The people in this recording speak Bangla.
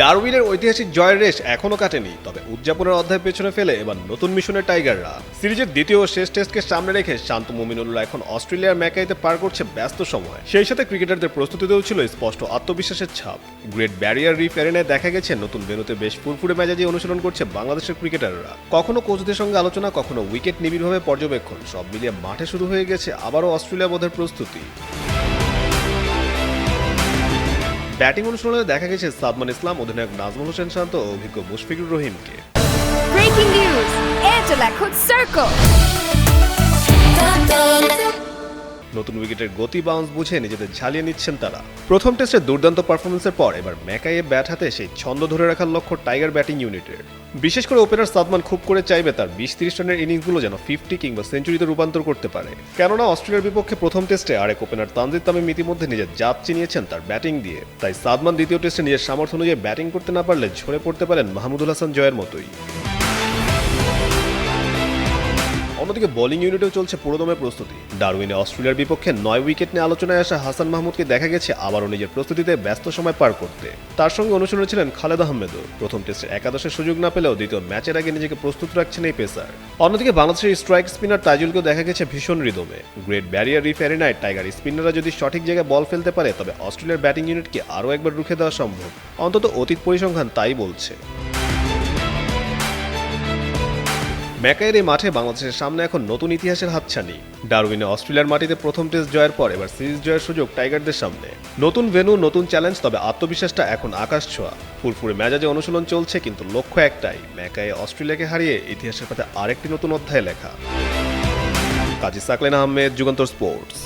ডারউইনের ঐতিহাসিক জয়ের রেশ এখনো কাটেনি, তবে উদযাপনের অধ্যায় পেছনে ফেলে এবার নতুন মিশনের টাইগাররা। সিরিজের দ্বিতীয় ও শেষ টেস্টকে সামনে রেখে শান্ত মুমিনুল্লাহ এখন অস্ট্রেলিয়ার ম্যাকাইতে পার করছে ব্যস্ত সময়। সেই সাথে ক্রিকেটারদের প্রস্তুতিতেও ছিল স্পষ্ট আত্মবিশ্বাসের ছাপ। গ্রেট ব্যারিয়ার রিফ এরিনায় দেখা গেছে নতুন ভেন্যুতে বেশ ফুরফুরে মেজাজে অনুশীলন করছে বাংলাদেশের ক্রিকেটাররা। কখনো কোচদের সঙ্গে আলোচনা, কখনো উইকেট নিবিড়ভাবে পর্যবেক্ষণ, সব মিলিয়ে মাঠে শুরু হয়ে গেছে আবারও অস্ট্রেলিয়া বোধের প্রস্তুতি। ব্যাটিং অনুশীলনে দেখা গেছে সাদমান ইসলাম, অধিনায়ক নাজমুল হোসেন শান্ত ও অভিজ্ঞ মুশফিকুর রহিমকে। Breaking news! Angela could circle! নতুন উইকেটের গতি বাউন্স বুঝে নিজেদের ঝালিয়ে নিচ্ছেন তারা। প্রথম টেস্টে দুর্দান্ত পারফরমেন্সের পর এবার ম্যাকাইয়ে ব্যাট হাতে সেই ছন্দ ধরে রাখার লক্ষ্য টাইগার ব্যাটিং ইউনিটের। বিশেষ করে ওপেনার সাদমান খুব করে চাইবে তার 20-30 রানের ইনিংসগুলো যেন 50 কিংবা সেঞ্চুরিতে রূপান্তর করতে পারে। কেননা অস্ট্রেলিয়ার বিপক্ষে প্রথম টেস্টে আরেক ওপেনার তানজিদ তামিম ইতিমধ্যে নিজের জাত চিনিয়েছেন তার ব্যাটিং দিয়ে। তাই সাদমান দ্বিতীয় টেস্টে নিজের সামর্থ্য অনুযায়ী ব্যাটিং করতে না পারলে ঝরে পড়তে পারেন মাহমুদুল হাসান জয়ের মতোই। অন্যদিকে বোলিং ইউনিটেও চলছে পুরোদমে প্রস্তুতি। ডারউইনে অস্ট্রেলিয়ার বিপক্ষে 9 উইকেট নিয়ে আলোচনায় আসা হাসান মাহমুদকে দেখা গেছে আবারও নিজের প্রস্তুতিতে ব্যস্ত সময় পার করতে। তার সঙ্গে অনুশীলনে ছিলেন খালেদ আহমেদও। প্রথম টেস্টে একাদশের সুযোগ না পেলেও দ্বিতীয় ম্যাচের আগে নিজেকে প্রস্তুত রাখছেন এই পেসার। অন্যদিকে বাংলাদেশের স্ট্রাইক স্পিনার তাইজুলকেও দেখা গেছে ভীষণ রিদমে। গ্রেট ব্যারিয়ার রিফ এরিনায় টাইগার স্পিনাররা যদি সঠিক জায়গায় বল ফেলতে পারে তবে অস্ট্রেলিয়ার ব্যাটিং ইউনিটকে আরও একবার রুখে দেওয়া সম্ভব। অন্তত অতীত পরিসংখ্যান তাই বলছে। ম্যাকাইয়ের এই মাঠে বাংলাদেশের সামনে এখন নতুন ইতিহাসের হাতছানি। ডারউইনে অস্ট্রেলিয়ার মাটিতে প্রথম টেস্ট জয়ের পর এবার সিরিজ জয়ের সুযোগ টাইগারদের সামনে। নতুন ভেন্যু, নতুন চ্যালেঞ্জ, তবে আত্মবিশ্বাসটা এখন আকাশ ছোঁয়া। ফুরফুরে মেজাজে অনুশীলন চলছে, কিন্তু লক্ষ্য একটাই, ম্যাকাইয়ে অস্ট্রেলিয়াকে হারিয়ে ইতিহাসের পাতে আরেকটি নতুন অধ্যায় লেখা। কাজী সাকলেন আহমেদ, যুগান্তর স্পোর্টস।